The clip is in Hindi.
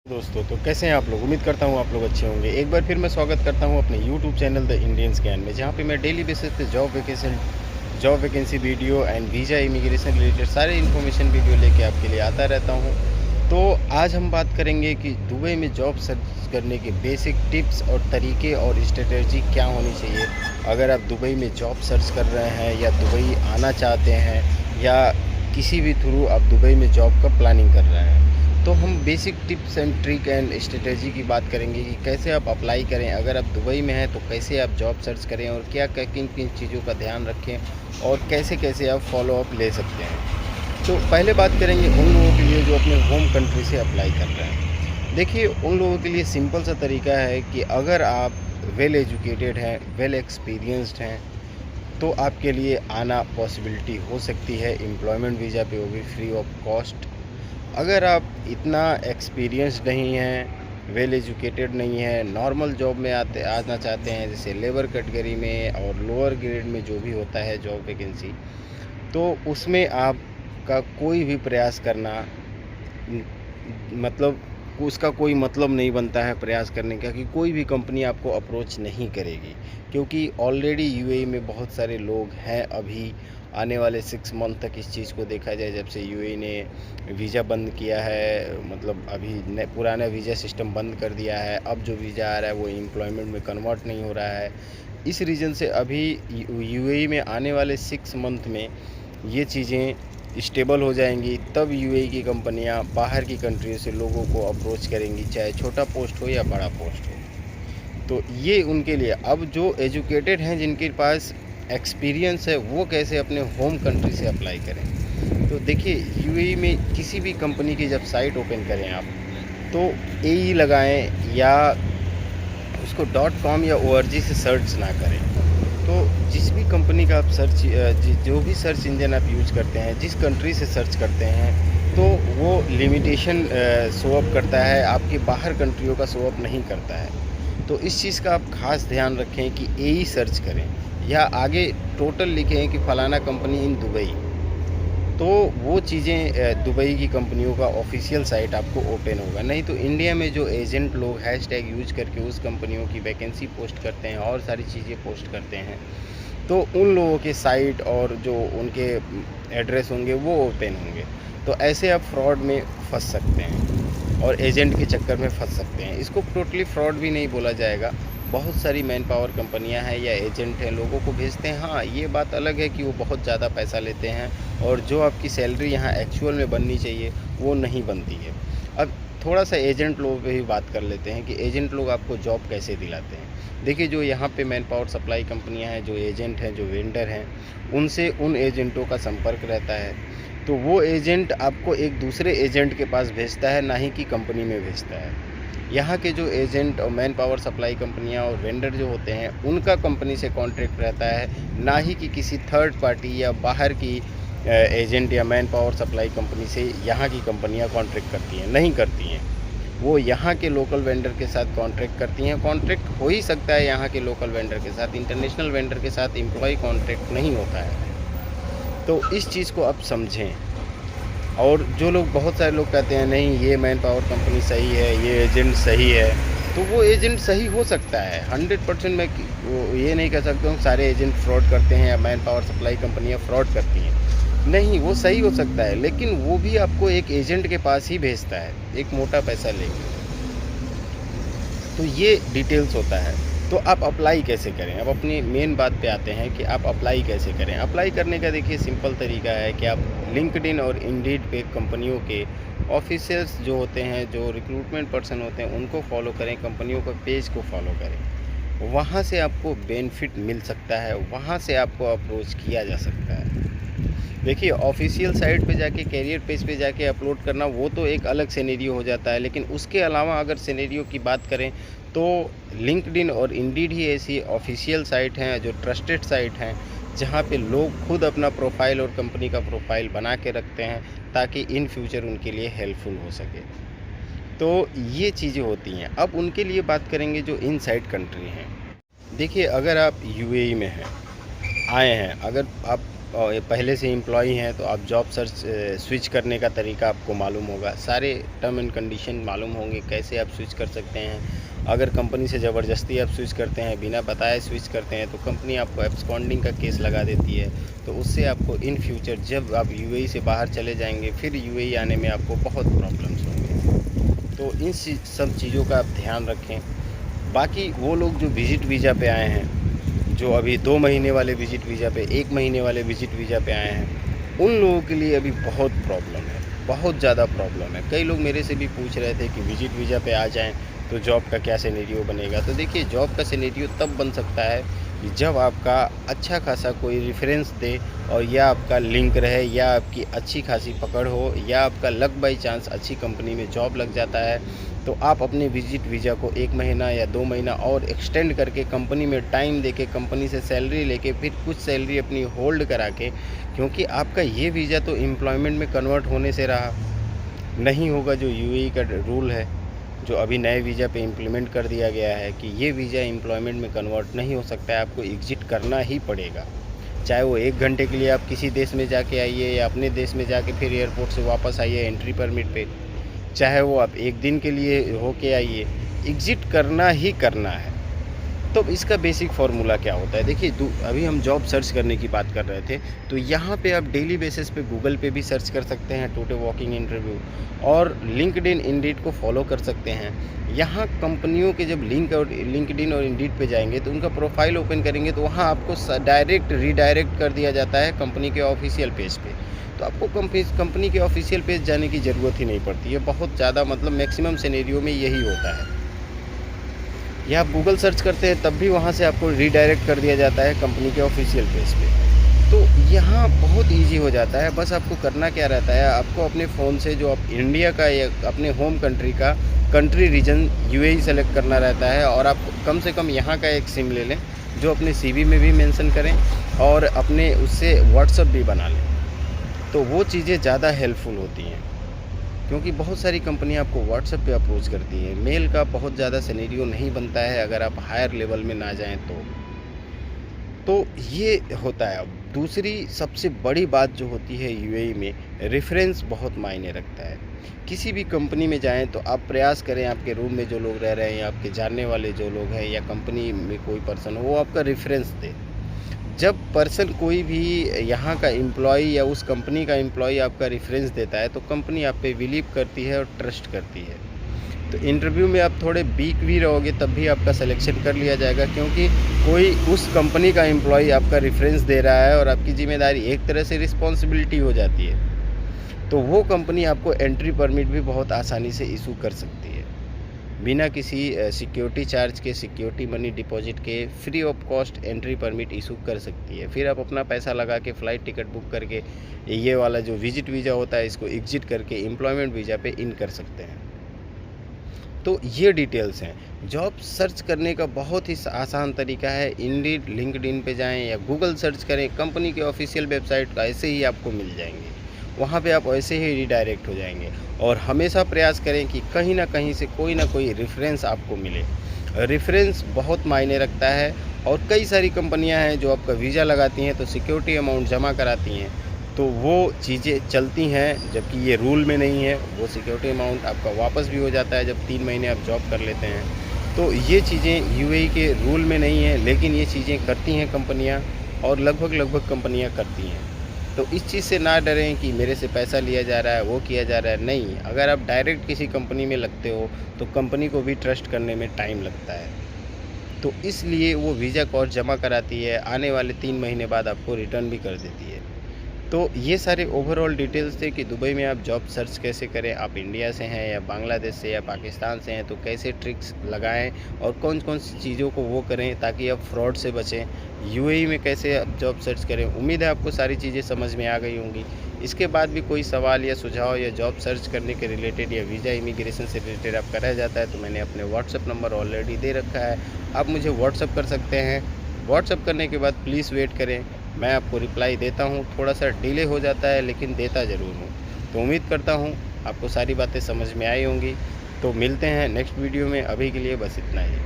दोस्तों तो कैसे हैं आप लोग। उम्मीद करता हूँ आप लोग अच्छे होंगे। एक बार फिर मैं स्वागत करता हूँ अपने YouTube channel the Indian scan में, जहाँ पे मैं डेली बेसिस पे job vacancy video and visa immigration related सारे इन्फॉर्मेशन वीडियो लेके आपके लिए आता रहता हूँ। तो आज हम बात करेंगे कि दुबई में जॉब सर्च करने के बेसिक टिप्स और तरीके और स्ट्रेटजी क्या होनी चाहिए अगर आप दुबई में जॉब सर्च कर रहे हैं या दुबई आना चाहते हैं या किसी भी थ्रू आप दुबई में जॉब का प्लानिंग कर रहे हैं। तो हम basic tips and trick and strategy की बात करेंगे कि कैसे आप अप्लाई करें। अगर आप दुबई में हैं तो कैसे आप जॉब सर्च करें और क्या क्या किन किन चीज़ों का ध्यान रखें और कैसे कैसे आप फॉलो अप ले सकते हैं। तो पहले बात करेंगे उन लोगों के लिए जो अपने होम कंट्री से अप्लाई कर रहे हैं। देखिए, उन लोगों के लिए सिंपल सा तरीका है कि अगर आप वेल एजुकेटेड हैं, वेल एक्सपीरियंस्ड हैं, तो आपके लिए आना पॉसिबिलिटी हो सकती है एम्प्लॉयमेंट वीज़ा पे, वो भी फ्री ऑफ कॉस्ट। अगर आप इतना एक्सपीरियंस्ड नहीं हैं, वेल एजुकेटेड नहीं हैं, नॉर्मल जॉब में आना चाहते हैं, जैसे लेबर कैटेगरी में और लोअर ग्रेड में जो भी होता है जॉब वैकेंसी, तो उसमें आपका कोई भी प्रयास करना मतलब उसका कोई मतलब नहीं बनता है प्रयास करने का, कि कोई भी कंपनी आपको अप्रोच नहीं करेगी, क्योंकि ऑलरेडी यूएई में बहुत सारे लोग हैं। अभी आने वाले 6 मंथ तक इस चीज़ को देखा जाए, जब से यूएई ने वीज़ा बंद किया है, मतलब अभी पुराना वीज़ा सिस्टम बंद कर दिया है, अब जो वीज़ा आ रहा है वो एम्प्लॉयमेंट में कन्वर्ट नहीं हो रहा है। इस रीज़न से अभी यूएई में आने वाले 6 मंथ में ये चीज़ें स्टेबल हो जाएंगी, तब यूएई की कंपनियां बाहर की कंट्रियों से लोगों को अप्रोच करेंगी, चाहे छोटा पोस्ट हो या बड़ा पोस्ट हो। तो ये उनके लिए, अब जो एजुकेटेड हैं, जिनके पास एक्सपीरियंस है, वो कैसे अपने होम कंट्री से अप्लाई करें। तो देखिए, यूएई में किसी भी कंपनी की जब साइट ओपन करें आप, तो एई लगाएं या उसको .com या org से सर्च ना करें। तो जिस भी कंपनी का आप जो भी सर्च इंजन आप यूज करते हैं, जिस कंट्री से सर्च करते हैं, तो वो लिमिटेशन शो अप करता है, आपके बाहर कंट्रियों का शो अप नहीं करता है। तो इस चीज़ का आप खास ध्यान रखें कि एई सर्च करें या आगे टोटल लिखें कि फ़लाना कंपनी इन दुबई। तो वो चीज़ें दुबई की कंपनियों का ऑफिशियल साइट आपको ओपन होगा। नहीं तो इंडिया में जो एजेंट लोग हैशटैग यूज करके उस कंपनियों की वैकेंसी पोस्ट करते हैं और सारी चीज़ें पोस्ट करते हैं, तो उन लोगों के साइट और जो उनके एड्रेस होंगे वो ओपन होंगे। तो ऐसे आप फ्रॉड में फंस सकते हैं और एजेंट के चक्कर में फंस सकते हैं। इसको टोटली फ्रॉड भी नहीं बोला जाएगा। बहुत सारी मैन पावर कंपनियां हैं या एजेंट हैं, लोगों को भेजते हैं। हाँ, ये बात अलग है कि वो बहुत ज़्यादा पैसा लेते हैं और जो आपकी सैलरी यहाँ एक्चुअल में बननी चाहिए वो नहीं बनती है। अब थोड़ा सा एजेंट लोगों पे भी बात कर लेते हैं कि एजेंट लोग आपको जॉब कैसे दिलाते हैं। देखिए, जो यहाँ पे मैन पावर सप्लाई कंपनियाँ हैं, जो एजेंट हैं, जो वेंडर हैं, उनसे उन एजेंटों का संपर्क रहता है। तो वो एजेंट आपको एक दूसरे एजेंट के पास भेजता है, ना ही कि कंपनी में भेजता है। यहाँ के जो एजेंट और मैन पावर सप्लाई कंपनियाँ और वेंडर जो होते हैं, उनका कंपनी से कॉन्ट्रैक्ट रहता है, ना ही कि किसी थर्ड पार्टी या बाहर की एजेंट या मैन पावर सप्लाई कंपनी से यहाँ की कंपनियाँ कॉन्ट्रैक्ट करती हैं, नहीं करती हैं। वो यहाँ के लोकल वेंडर के साथ कॉन्ट्रैक्ट करती हैं। कॉन्ट्रैक्ट हो ही सकता है यहाँ के लोकल वेंडर के साथ, इंटरनेशनल वेंडर के साथ एम्प्लॉय कॉन्ट्रैक्ट नहीं होता है। तो इस चीज़ को आप समझें। और जो लोग, बहुत सारे लोग कहते हैं नहीं ये मैन पावर कंपनी सही है, ये एजेंट सही है, तो वो एजेंट सही हो सकता है 100%। मैं ये नहीं कह सकता हूँ सारे एजेंट फ्रॉड करते हैं या मैन पावर सप्लाई कंपनियाँ फ्रॉड करती हैं। नहीं, वो सही हो सकता है, लेकिन वो भी आपको एक एजेंट के पास ही भेजता है, एक मोटा पैसा लेके। तो ये डिटेल्स होता है। तो आप अप्लाई कैसे करें। अब अपनी मेन बात पे आते हैं कि आप अप्लाई कैसे करें। अप्लाई करने का देखिए सिंपल तरीका है कि आप लिंक्डइन और इंडीड पे कंपनियों के ऑफिसर्स जो होते हैं, जो रिक्रूटमेंट पर्सन होते हैं, उनको फॉलो करें, कंपनियों का पेज को फॉलो करें। वहाँ से आपको बेनिफिट मिल सकता है, वहाँ से आपको अप्रोच किया जा सकता है। देखिए, ऑफिशियल साइट पे जाके, कैरियर पेज पे जाके अपलोड करना वो तो एक अलग सिनेरियो हो जाता है, लेकिन उसके अलावा अगर सिनेरियो की बात करें तो लिंक्डइन और इंडीड ही ऐसी ऑफिशियल साइट हैं जो ट्रस्टेड साइट हैं, जहाँ पे लोग खुद अपना प्रोफाइल और कंपनी का प्रोफाइल बना के रखते हैं, ताकि इन फ्यूचर उनके लिए हेल्पफुल हो सके। तो ये चीज़ें होती हैं। अब उनके लिए बात करेंगे जो इनसाइड कंट्री हैं। देखिए, अगर आप यूएई में हैं, आए हैं, अगर आप पहले से एम्प्लॉई हैं तो आप जॉब सर्च स्विच करने का तरीका आपको मालूम होगा, सारे टर्म एंड कंडीशन मालूम होंगे कैसे आप स्विच कर सकते हैं। अगर कंपनी से ज़बरदस्ती आप स्विच करते हैं, बिना बताए स्विच करते हैं, तो कंपनी आपको एब्सकॉन्डिंग का केस लगा देती है। तो उससे आपको इन फ्यूचर जब आप यूएई से बाहर चले जाएंगे, फिर यूएई आने में आपको बहुत प्रॉब्लम्स होंगे। तो इन सब चीज़ों का आप ध्यान रखें। बाकी वो लोग जो विजिट वीज़ा पे आए हैं, जो अभी 2 महीने वाले विजिट वीज़ा पे, 1 महीने वाले विजिट वीज़ा पे आए हैं, उन लोगों के लिए अभी बहुत प्रॉब्लम है, बहुत ज़्यादा प्रॉब्लम है। कई लोग मेरे से भी पूछ रहे थे कि विजिट वीज़ा पे आ जाएं तो जॉब का क्या सिनेरियो बनेगा। तो देखिए, जॉब का सिनेरियो तब बन सकता है कि जब आपका अच्छा खासा कोई रेफरेंस दे, और या आपका लिंक रहे, या आपकी अच्छी खासी पकड़ हो, या आपका लक बाई चांस अच्छी कंपनी में जॉब लग जाता है, तो आप अपने विजिट वीज़ा को 1 महीना या 2 महीना और एक्सटेंड करके कंपनी में टाइम देके, कंपनी से सैलरी लेके, फिर कुछ सैलरी अपनी होल्ड करा के, क्योंकि आपका ये वीज़ा तो एम्प्लॉयमेंट में कन्वर्ट होने से रहा नहीं होगा। जो यूएई का रूल है, जो अभी नए वीज़ा पे इम्प्लीमेंट कर दिया गया है कि ये वीज़ा एम्प्लॉयमेंट में कन्वर्ट नहीं हो सकता है, आपको एग्ज़िट करना ही पड़ेगा। चाहे वो 1 घंटे के लिए आप किसी देश में जाके आइए, या अपने देश में जाके फिर एयरपोर्ट से वापस आइए एंट्री परमिट पे, चाहे वो आप 1 दिन के लिए होके आइए, एग्ज़िट करना ही करना है। तो इसका बेसिक फार्मूला क्या होता है? देखिए, अभी हम जॉब सर्च करने की बात कर रहे थे, तो यहाँ पे आप डेली बेसिस पे गूगल पे भी सर्च कर सकते हैं टुडे वॉकिंग इंटरव्यू, और लिंक्डइन, इंडीड को फॉलो कर सकते हैं। यहाँ कंपनियों के जब लिंक्डइन और इंडीड पे जाएंगे तो उनका प्रोफाइल ओपन करेंगे तो वहाँ आपको डायरेक्ट रीडायरेक्ट कर दिया जाता है कंपनी के ऑफिशियल पेज पे। तो आपको कंपनी के ऑफिशियल पेज जाने की ज़रूरत ही नहीं पड़ती है। बहुत ज़्यादा, मतलब मैक्सिमम सिनेरियो में यही होता है। या आप गूगल सर्च करते हैं तब भी वहाँ से आपको रीडायरेक्ट कर दिया जाता है कंपनी के ऑफिशियल पेज पे। तो यहाँ बहुत इजी हो जाता है। बस आपको करना क्या रहता है, आपको अपने फ़ोन से जो आप इंडिया का या अपने होम कंट्री का कंट्री रीजन यूएई सेलेक्ट करना रहता है, और आप कम से कम यहाँ का एक सिम ले लें जो अपने सीवी में भी मेंशन करें, और अपने उससे व्हाट्सएप भी बना लें। तो वो चीज़ें ज़्यादा हेल्पफुल होती हैं, क्योंकि बहुत सारी कंपनियां आपको व्हाट्सएप पे अप्रोच करती हैं। मेल का बहुत ज़्यादा सिनेरियो नहीं बनता है अगर आप हायर लेवल में ना जाएं तो ये होता है। अब दूसरी सबसे बड़ी बात जो होती है यूएई में, रेफरेंस बहुत मायने रखता है। किसी भी कंपनी में जाएं तो आप प्रयास करें, आपके रूम में जो लोग रह रहे हैं, आपके जानने वाले जो लोग हैं, या कंपनी में कोई पर्सन हो, वो आपका रेफरेंस दे। जब पर्सन कोई भी यहाँ का एम्प्लॉय या उस कंपनी का एम्प्लॉय आपका रेफरेंस देता है, तो कंपनी आप पे बिलीव करती है और ट्रस्ट करती है। तो इंटरव्यू में आप थोड़े वीक भी रहोगे तब भी आपका सिलेक्शन कर लिया जाएगा, क्योंकि कोई उस कंपनी का एम्प्लॉय आपका रेफरेंस दे रहा है और आपकी जिम्मेदारी एक तरह से रिस्पॉन्सिबिलिटी हो जाती है। तो वो कंपनी आपको एंट्री परमिट भी बहुत आसानी से इशू कर सकती है, बिना किसी सिक्योरिटी चार्ज के, सिक्योरिटी मनी डिपॉजिट के, free of cost entry permit issue कर सकती है। फिर आप अपना पैसा लगा के फ़्लाइट टिकट बुक करके ये वाला जो विजिट वीज़ा होता है, इसको एग्जिट करके एम्प्लॉयमेंट वीज़ा पे इन कर सकते हैं। तो ये डिटेल्स हैं। जॉब सर्च करने का बहुत ही आसान तरीका है। इंडीड, लिंक्डइन पे जाएं या गूगल सर्च करें, कंपनी के ऑफिशियल वेबसाइट ऐसे ही आपको मिल जाएंगे, वहाँ पे आप ऐसे ही रीडायरेक्ट हो जाएंगे। और हमेशा प्रयास करें कि कहीं ना कहीं से कोई ना कोई रेफरेंस आपको मिले। रेफरेंस बहुत मायने रखता है। और कई सारी कंपनियां हैं जो आपका वीज़ा लगाती हैं तो सिक्योरिटी अमाउंट जमा कराती हैं, तो वो चीज़ें चलती हैं, जबकि ये रूल में नहीं है। वो सिक्योरिटी अमाउंट आपका वापस भी हो जाता है जब 3 महीने आप जॉब कर लेते हैं। तो ये चीज़ें यूएई के रूल में नहीं है, लेकिन ये चीज़ें करती हैं कंपनियाँ, और लगभग कंपनियाँ करती हैं। तो इस चीज़ से ना डरें कि मेरे से पैसा लिया जा रहा है, वो किया जा रहा है। नहीं, अगर आप डायरेक्ट किसी कंपनी में लगते हो तो कंपनी को भी ट्रस्ट करने में टाइम लगता है, तो इसलिए वो वीज़ा कॉस्ट जमा कराती है, आने वाले 3 महीने बाद आपको रिटर्न भी कर देती है। तो ये सारे ओवरऑल डिटेल्स थे कि दुबई में आप जॉब सर्च कैसे करें। आप इंडिया से हैं या बांग्लादेश से या पाकिस्तान से हैं तो कैसे ट्रिक्स लगाएं, और कौन कौन सी चीज़ों को वो करें ताकि आप फ्रॉड से बचें। यूएई में कैसे आप जॉब सर्च करें। उम्मीद है आपको सारी चीज़ें समझ में आ गई होंगी। इसके बाद भी कोई सवाल या सुझाव या जॉब सर्च करने के रिलेटेड या वीज़ा इमिग्रेशन से रिलेटेड आपका रह जाता है तो मैंने अपने व्हाट्सअप नंबर ऑलरेडी दे रखा है, आप मुझे व्हाट्सअप कर सकते हैं। व्हाट्सअप करने के बाद प्लीज़ वेट करें, मैं आपको रिप्लाई देता हूँ। थोड़ा सा डिले हो जाता है लेकिन देता ज़रूर हूँ। तो उम्मीद करता हूँ आपको सारी बातें समझ में आई होंगी। तो मिलते हैं नेक्स्ट वीडियो में, अभी के लिए बस इतना ही।